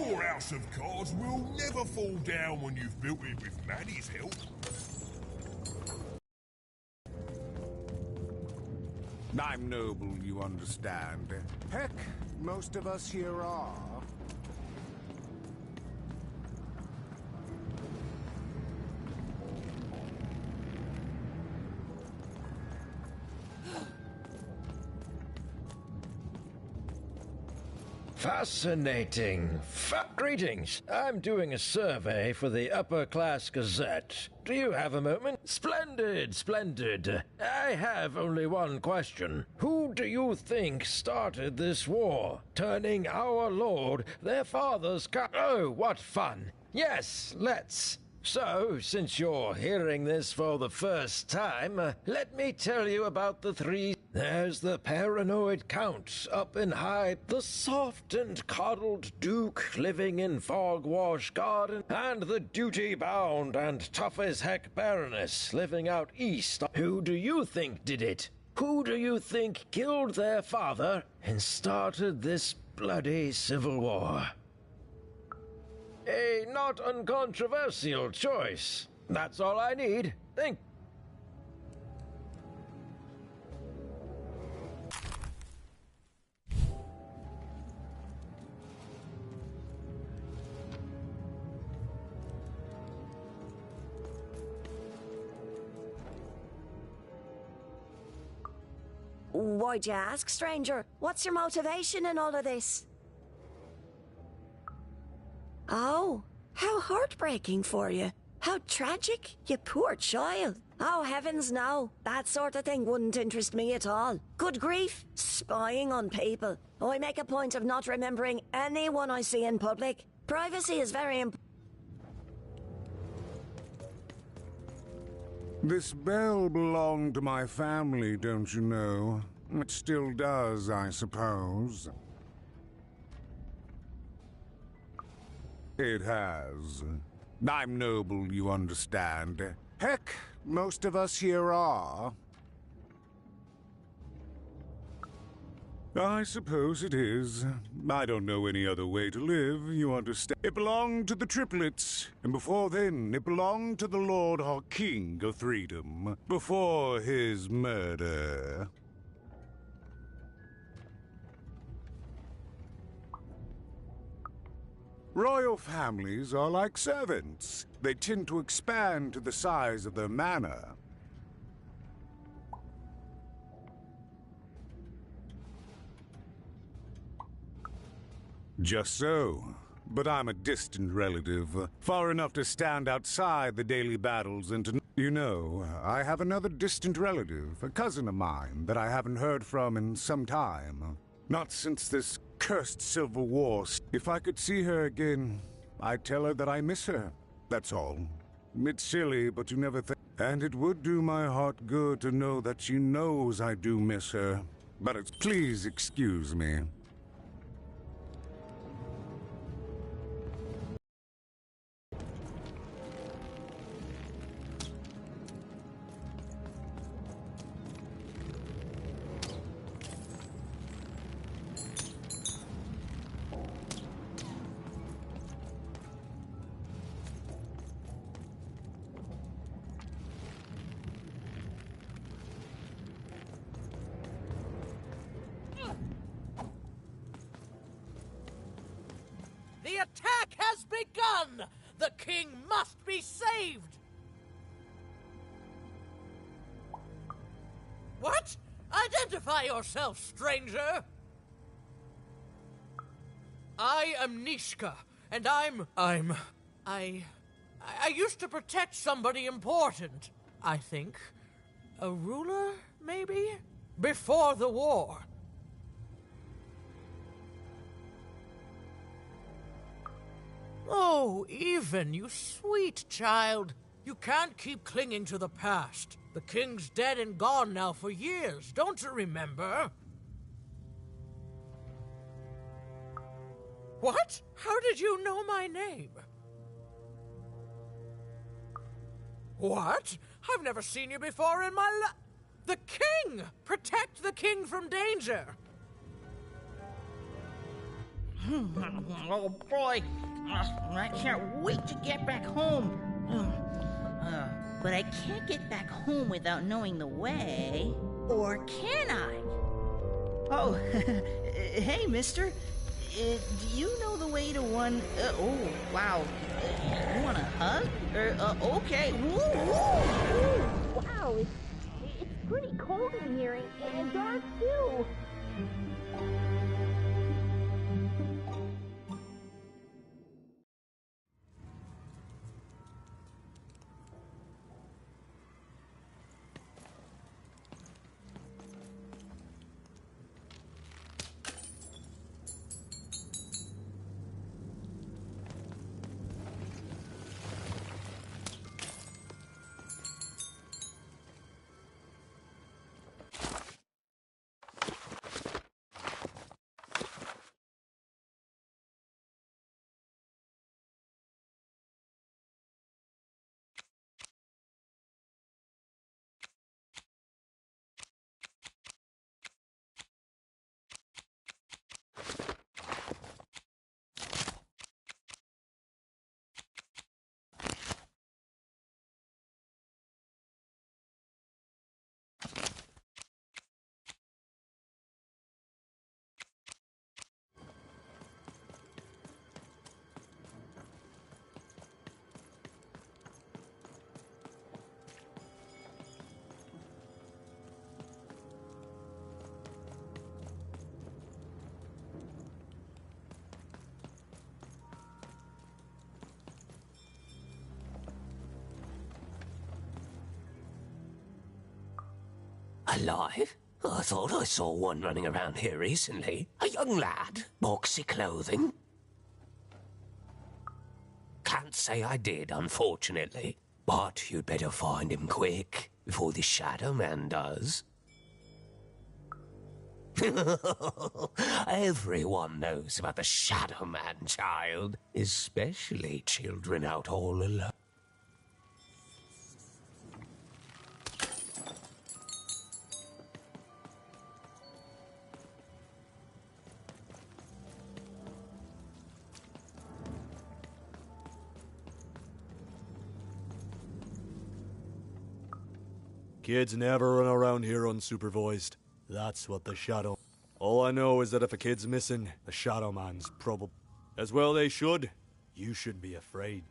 Your house of cards will never fall down when you've built it with Maddie's help. I'm noble, you understand. Heck, most of us here are. Fascinating. Greetings. I'm doing a survey for the Upper Class Gazette. Do you have a moment? Splendid, splendid. I have only one question. Who do you think started this war? Turning our lord, their father's Oh, what fun. Yes, let's. So, since you're hearing this for the first time, let me tell you about the three. There's the paranoid count up in high, the soft and coddled duke living in Fogwash Garden, and the duty-bound and tough-as-heck baroness living out east. Who do you think did it? Who do you think killed their father and started this bloody civil war? A not uncontroversial choice. That's all I need. Think. Why'd you ask, stranger? What's your motivation in all of this? Oh, how heartbreaking for you. How tragic, you poor child. Oh, heavens no. That sort of thing wouldn't interest me at all. Good grief, spying on people. I make a point of not remembering anyone I see in public. Privacy is very important. This bell belonged to my family, don't you know? It still does, I suppose. It has. I'm noble, you understand. Heck, most of us here are. I suppose it is. I don't know any other way to live, you understand. It belonged to the triplets, and before then, it belonged to the Lord or King of Freedom, before his murder. Royal families are like servants. They tend to expand to the size of their manor. Just so. But I'm a distant relative, far enough to stand outside the daily battles and to... You know, I have another distant relative, a cousin of mine, that I haven't heard from in some time. Not since this cursed Civil War. If I could see her again, I'd tell her that I miss her. That's all. It's silly, but you never think... And it would do my heart good to know that she knows I do miss her. But it's... Please excuse me. The attack has begun! The king must be saved! What? Identify yourself, stranger! I am Nishka, and I used to protect somebody important, I think. A ruler, maybe? Before the war. Oh, Even, you sweet child. You can't keep clinging to the past. The king's dead and gone now for years, don't you remember? What? How did you know my name? What? I've never seen you before in my life. The king! Protect the king from danger! Oh boy, I can't wait to get back home. But I can't get back home without knowing the way. Or can I? Oh, hey, mister. Do you know the way to one... oh, wow. You want a hug? Okay. Woo, woo, woo. Wow, it's pretty cold in here and dark, too. Alive? I thought I saw one running around here recently. A young lad, boxy clothing. Can't say I did, unfortunately. But you'd better find him quick, before the Shadow Man does. Everyone knows about the Shadow Man, child. Especially children out all alone. Kids never run around here unsupervised. That's what the Shadow... All I know is that if a kid's missing, the Shadow Man's probably... As well they should. You shouldn't be afraid.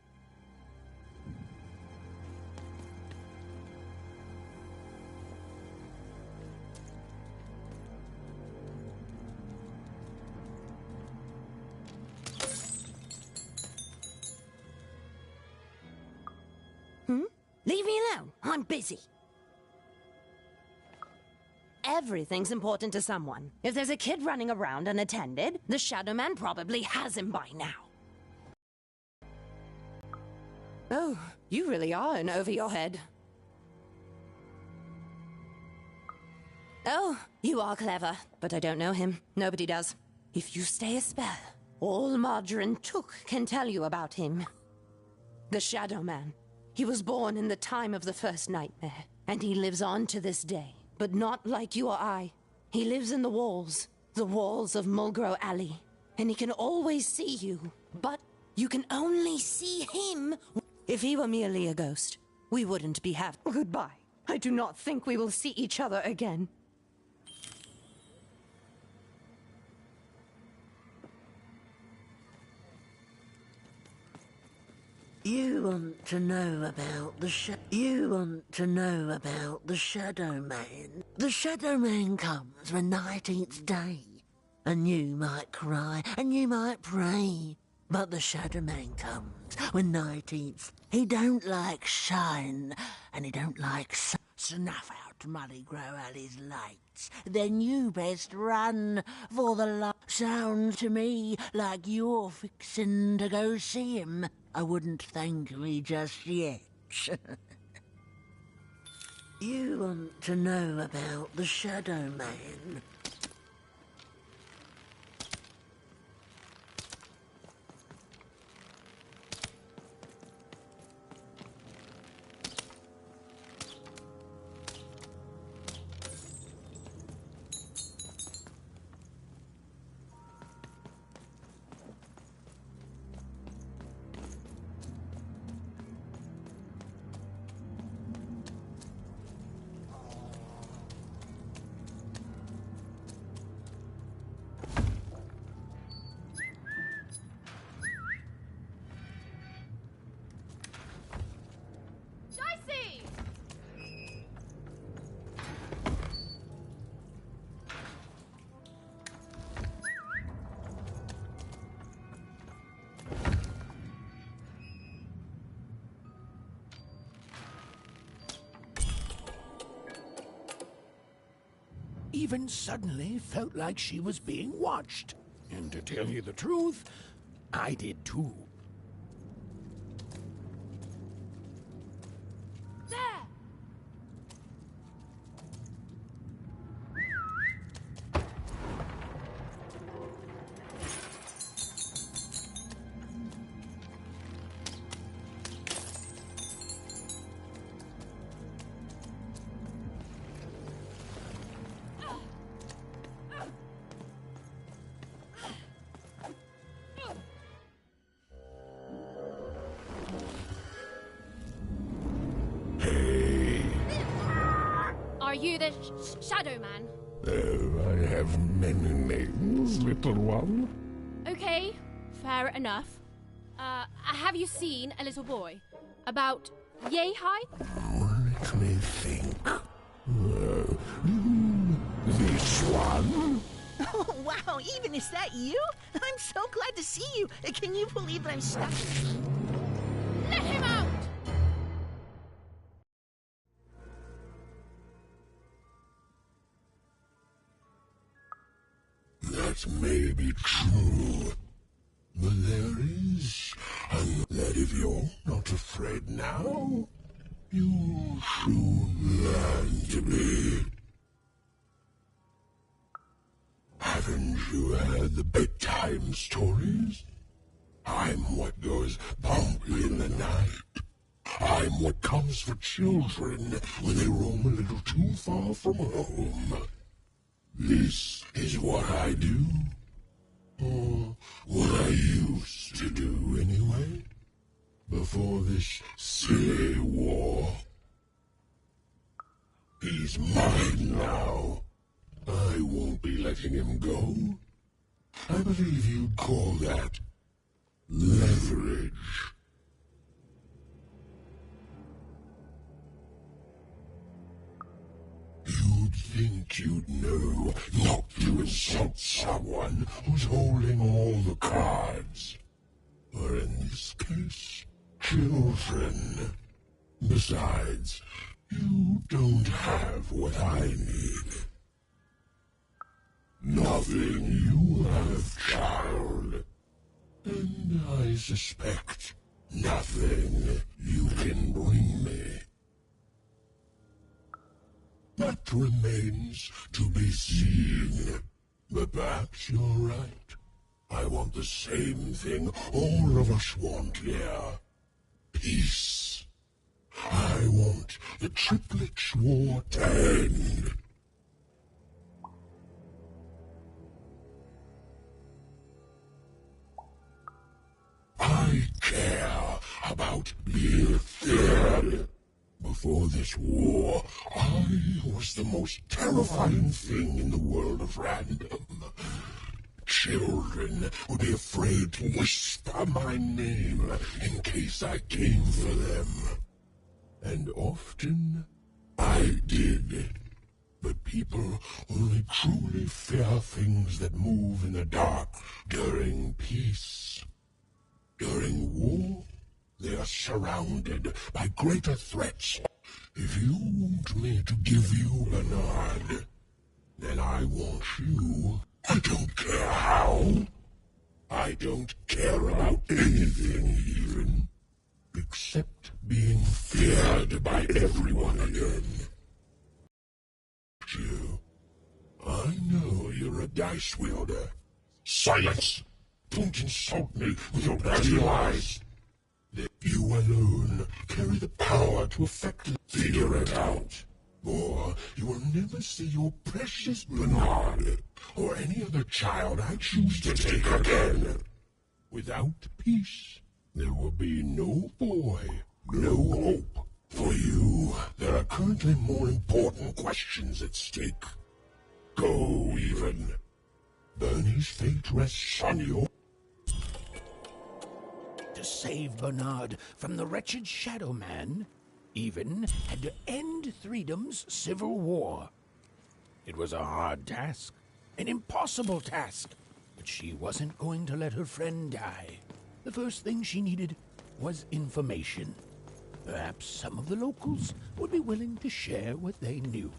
Leave me alone. I'm busy. Everything's important to someone. If there's a kid running around unattended, the Shadow Man probably has him by now. Oh, you really are in over your head. Oh, you are clever, but I don't know him. Nobody does. If you stay a spell, all Margarine Took can tell you about him. The Shadow Man. He was born in the time of the first nightmare, and he lives on to this day. But not like you or I. He lives in the walls of Mulgrow Alley, and he can always see you. But you can only see him. If he were merely a ghost, we wouldn't be having... Goodbye. I do not think we will see each other again. You want to know about the Shadow Man. The Shadow Man comes when 19th day. And you might cry, and you might pray. But the Shadow Man comes when 19th. He don't like shine, and he don't like snuff out Mulgrow Alley's lights. Then you best run, for the light sounds to me like you're fixin' to go see him. I wouldn't thank me just yet. You want to know about the Shadow Man. even suddenly felt like she was being watched. And to tell you the truth, I did too. Are you the Shadow Man? Oh, I have many names, little one. Okay, fair enough. Have you seen a little boy? About yay high? Let me think. This one? Oh, wow, Even, is that you? I'm so glad to see you. Can you believe that I'm stuck? Let him out! That may be true, but there is, and that if you're not afraid now, you'll soon learn to be. Haven't you heard the bedtime stories? I'm what goes bump in the night. I'm what comes for children when they roam a little too far from home. This is what I do. Or what I used to do anyway. Before this silly war. He's mine now. I won't be letting him go. I believe you'd call that leverage. You'd think you'd know not to insult someone who's holding all the cards. Or in this case, children. Besides, you don't have what I need. Nothing you have, child. And I suspect nothing you can bring me. That remains to be seen. But perhaps you're right. I want the same thing all of us want here. Peace. I want the Triplets' War to end. I care about being feared. Before this war, I was the most terrifying thing in the world of random. Children would be afraid to whisper my name in case I came for them. And often, I did. But people only truly fear things that move in the dark during peace. During war, they are surrounded by greater threats. If you want me to give you Bernard, then I want you. I don't care how. I don't care about anything even, except being feared by everyone again. You. I know you're a dice wielder. Silence! Don't insult me with your bloody lies. That you alone carry the power to effectively figure it out. Or you will never see your precious Bernard, or any other child I choose to take again. Without peace, there will be no boy, no hope. For you, there are currently more important questions at stake. Go, Even. Bernie's fate rests on you. To save Bernard from the wretched Shadow Man, Even had to end Threedom's civil war. It was a hard task, an impossible task, but she wasn't going to let her friend die. The first thing she needed was information. Perhaps some of the locals would be willing to share what they knew.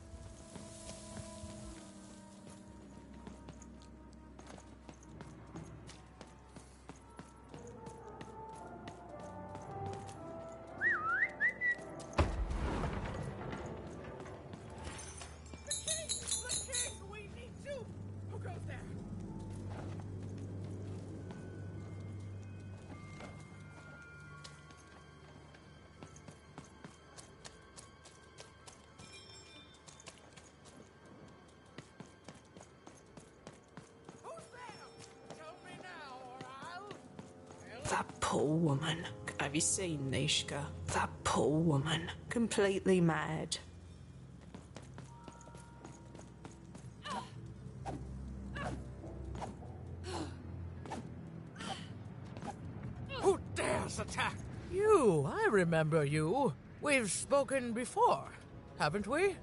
poor woman. Have you seen Nishka? That poor woman. Completely mad. Who dares attack? You, I remember you. We've spoken before, haven't we?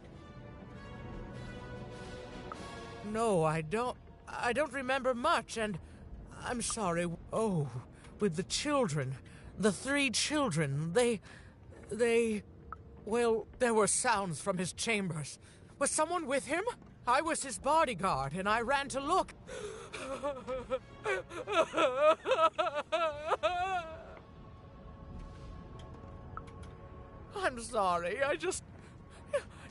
No, I don't remember much, and I'm sorry. Oh, with the children, the 3 children, well, there were sounds from his chambers. Was someone with him? I was his bodyguard, and I ran to look. I'm sorry,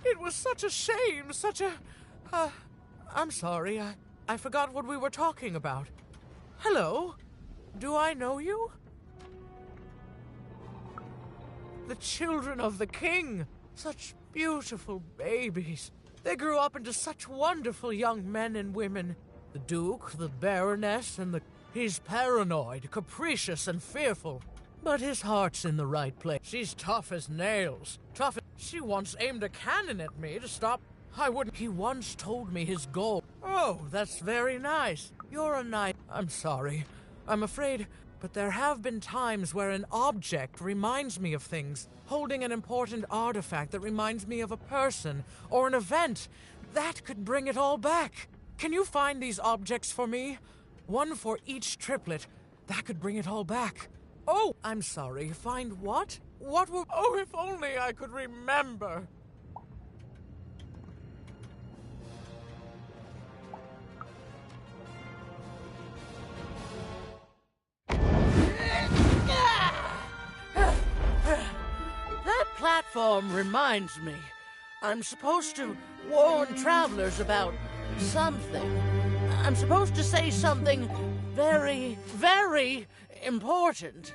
it was such a shame, I'm sorry, I forgot what we were talking about. Hello? Do I know you? The children of the king. Such beautiful babies. They grew up into such wonderful young men and women. The Duke, the Baroness, and He's paranoid, capricious, and fearful. But his heart's in the right place. She's tough as nails. She once aimed a cannon at me to stop. I wouldn't. He once told me his goal. Oh, that's very nice. You're a knight. I'm sorry. I'm afraid, but there have been times where an object reminds me of things. Holding an important artifact that reminds me of a person or an event. That could bring it all back. Can you find these objects for me? One for each triplet. That could bring it all back. Oh, I'm sorry. Find what? What will... Oh, if only I could remember. That platform reminds me. I'm supposed to warn travelers about something. I'm supposed to say something very, very important.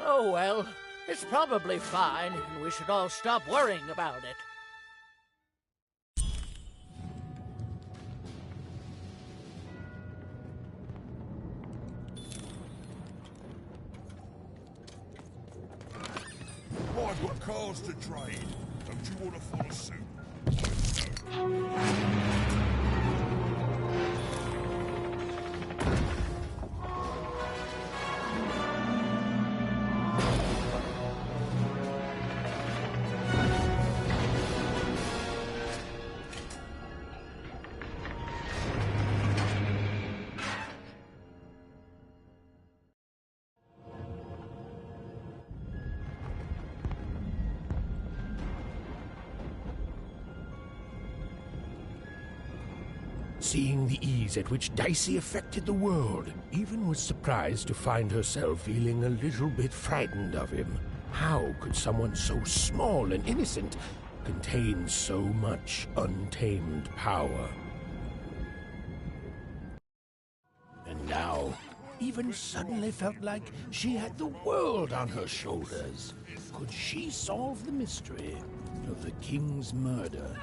Oh well, it's probably fine, and we should all stop worrying about it. I've got cars to trade. Don't you want to follow suit? Seeing the ease at which Dicey affected the world, Even was surprised to find herself feeling a little bit frightened of him. How could someone so small and innocent contain so much untamed power? And now, Even suddenly felt like she had the world on her shoulders. Could she solve the mystery of the king's murder?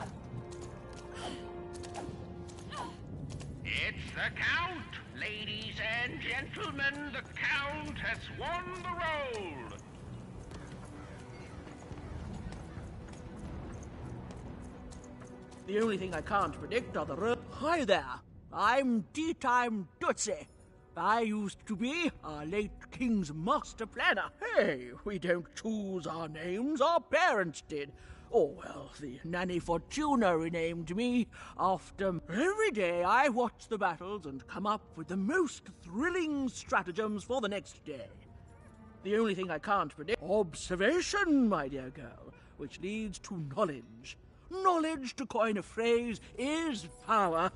It's the Count! Ladies and gentlemen, the Count has won the role! The only thing I can't predict are the Hi there, I'm Tea-Time Tootsie. I used to be our late king's master planner. Hey, we don't choose our names, our parents did. Oh, well, the Nanny Fortuna renamed me after... Every day I watch the battles and come up with the most thrilling stratagems for the next day. The only thing I can't predict... Observation, my dear girl, which leads to knowledge. Knowledge, to coin a phrase, is power.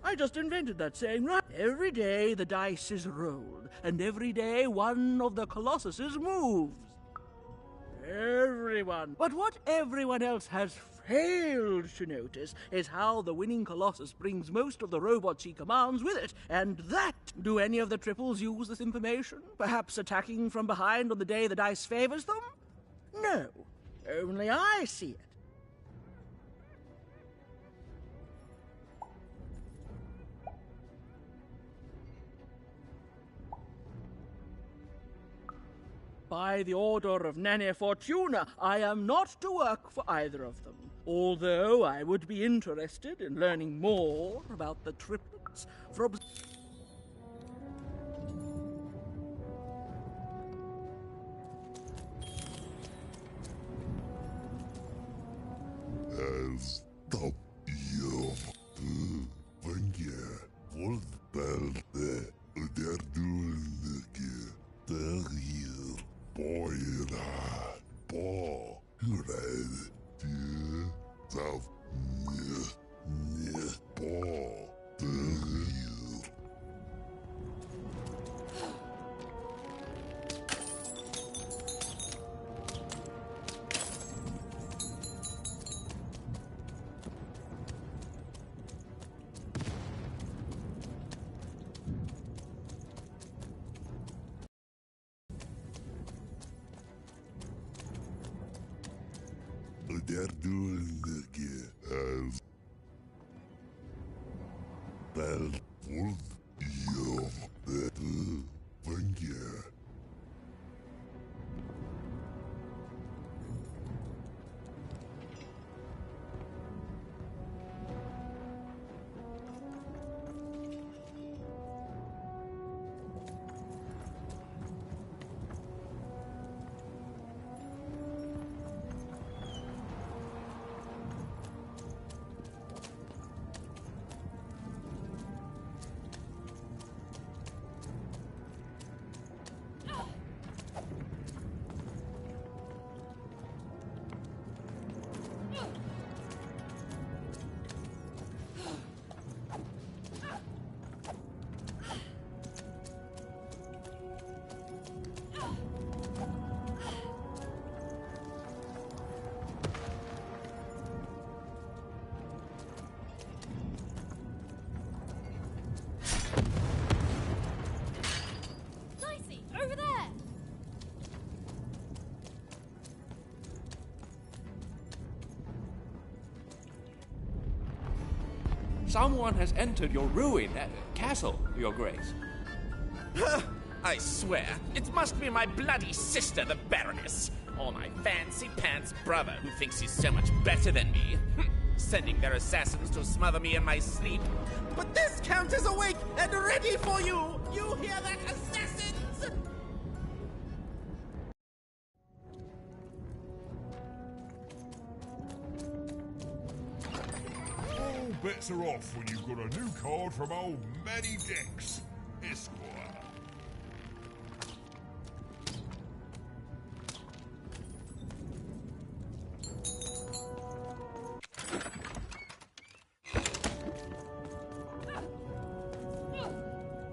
I just invented that saying, right? Every day the dice is rolled, and every day one of the Colossuses moves. Everyone. But what everyone else has failed to notice is how the winning Colossus brings most of the robots he commands with it, and that... Do any of the triples use this information? Perhaps attacking from behind on the day the dice favors them? No. Only I see it. By the order of Nana Fortuna, I am not to work for either of them. Although I would be interested in learning more about the triplets from... As the year Vangia was built der duelige der hier boyra bo red die of bo der hier. Der duelige as belt wolf year the Vangia. Over there! Someone has entered your ruined castle, Your Grace. I swear, it must be my bloody sister, the Baroness, or my fancy pants brother who thinks he's so much better than me, sending their assassins to smother me in my sleep. But this Count is awake and ready for you! You hear that, assassins? All bets are off when you've got a new card from old Manny Dex, Esquire.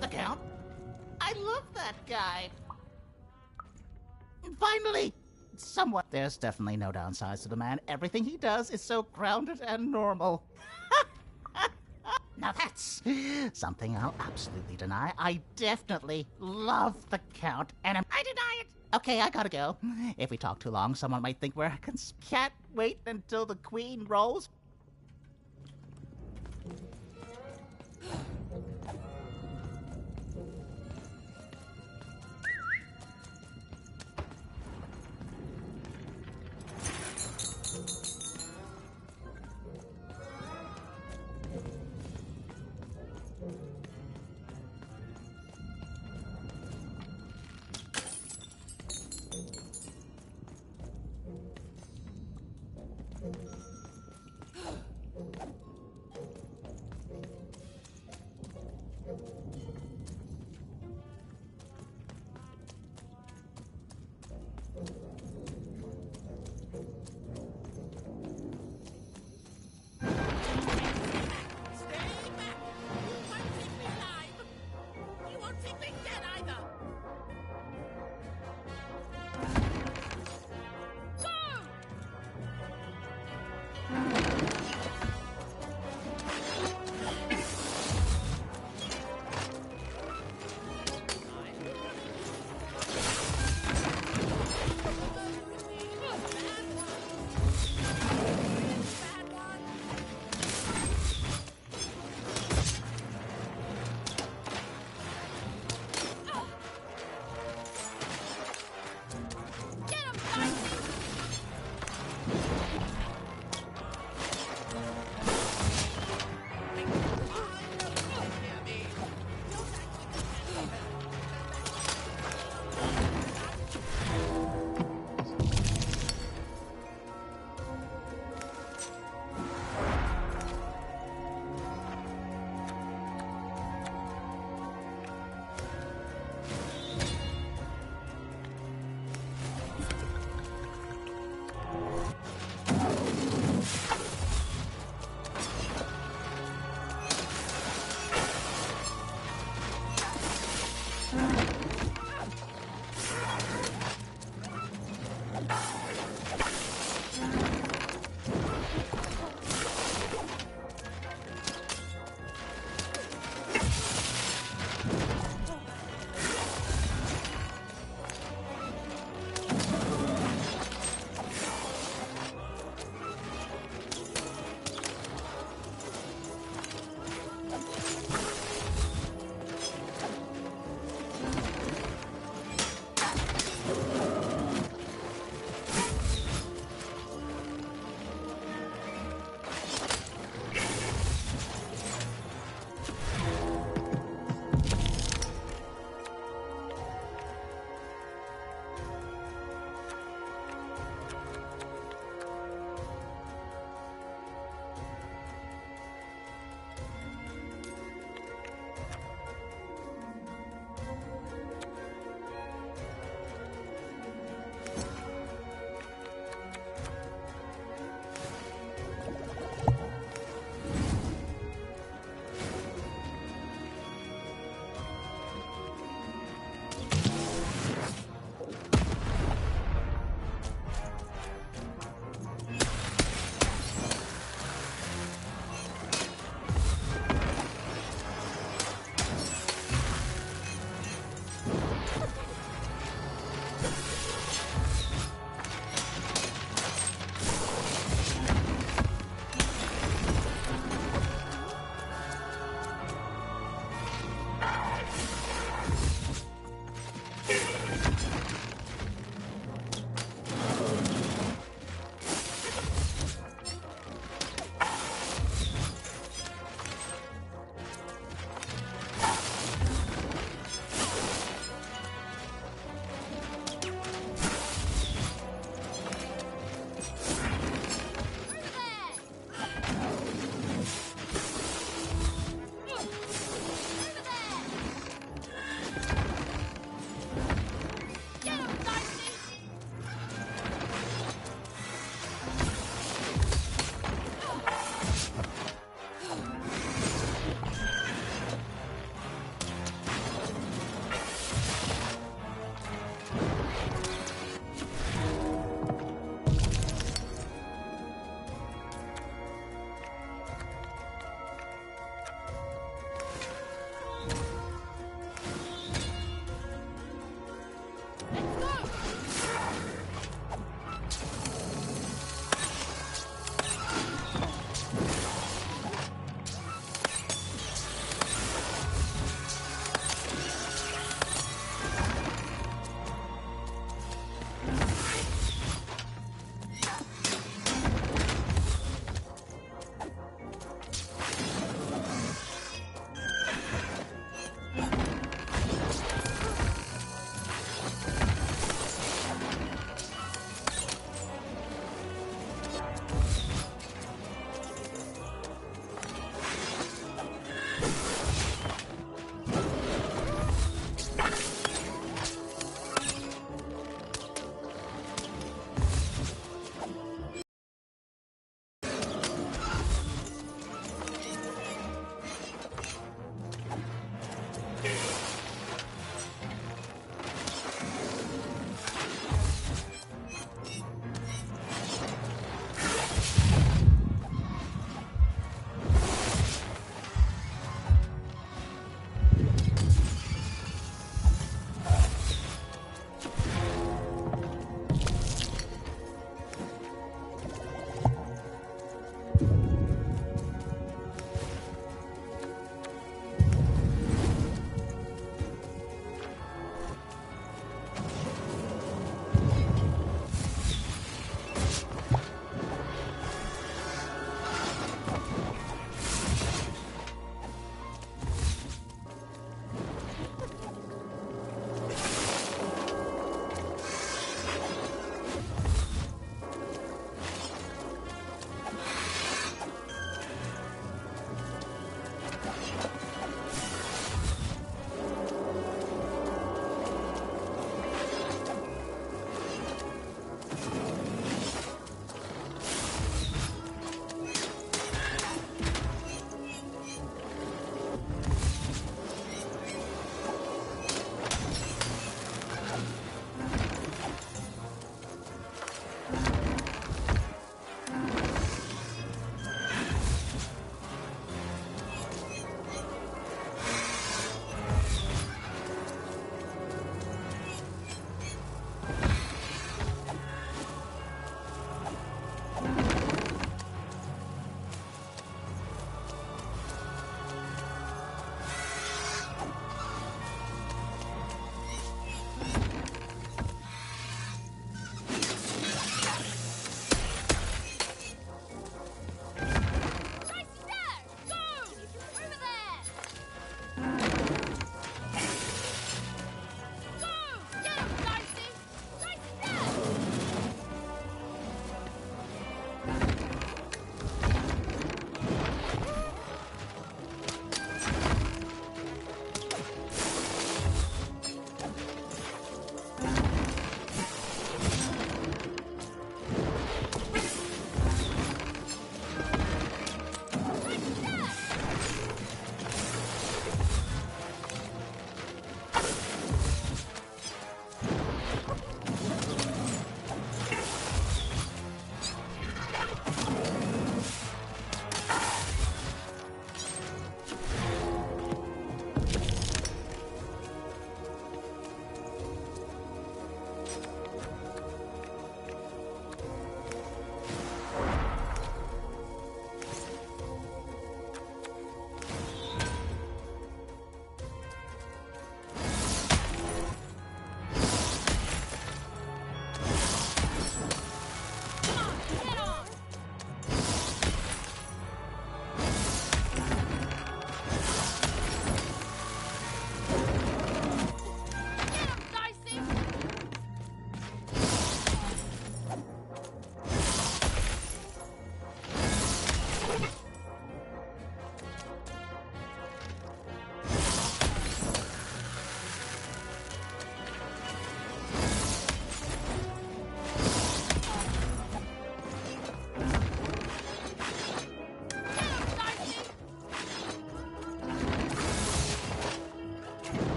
The Count? I love that guy. Finally! Someone. There's definitely no downsides to the man. Everything he does is so grounded and normal. Now that's something I'll absolutely deny. I definitely love the Count, and I deny it! Okay, I gotta go. If we talk too long, someone might think we're... Can't wait until the Queen rolls.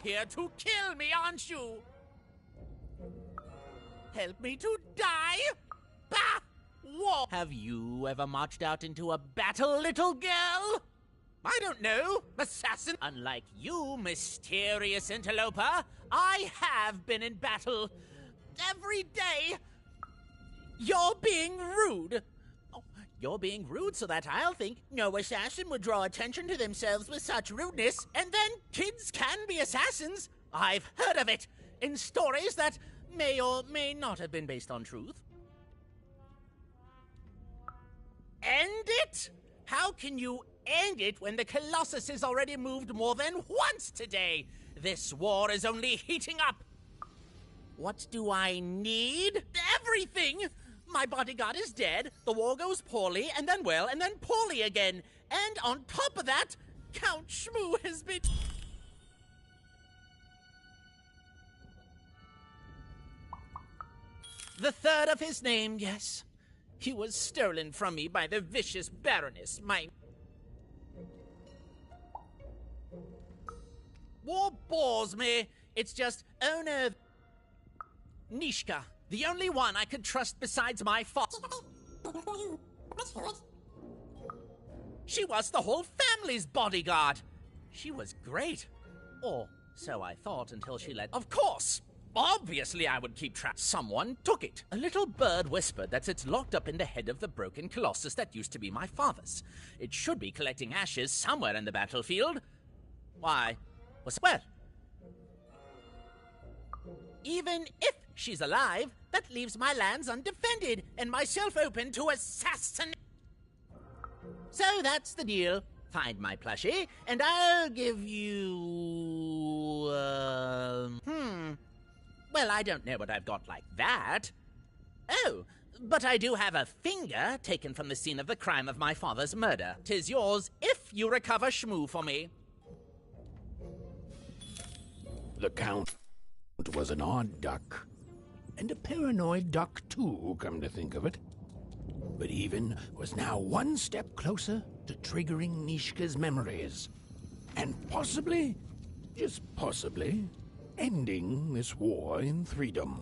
here to kill me, aren't you? Help me to die? Bah! War. Have you ever marched out into a battle, little girl? I don't know, assassin. Unlike you, mysterious interloper, I have been in battle. Every day. You're being rude. Oh, you're being rude so that I'll think no assassin would draw attention to themselves with such rudeness, and then kids can be assassins. I've heard of it in stories that may or may not have been based on truth. End it? How can you end it when the Colossus has already moved more than once today? This war is only heating up. What do I need? Everything! My bodyguard is dead, the war goes poorly, and then well, and then poorly again. And on top of that, Count Shmoo has been... The third of his name, yes. He was stolen from me by the vicious Baroness, my... War bores me. It's just, oh no... Nishka, the only one I could trust besides my father. She was the whole family's bodyguard. She was great. Or so I thought until she let... Of course! Obviously I would keep track. Someone took it. A little bird whispered that it's locked up in the head of the broken Colossus that used to be my father's. It should be collecting ashes somewhere in the battlefield. Why? Well, even if she's alive, that leaves my lands undefended and myself open to assassin. So that's the deal. Find my plushie, and I'll give you... Well, I don't know what I've got like that. Oh, but I do have a finger taken from the scene of the crime of my father's murder. 'Tis yours if you recover Shmoo for me. The Count was an odd duck. And a paranoid duck, too, come to think of it. But Even was now one step closer to triggering Nishka's memories. And possibly, just possibly, ending this war in Threedom.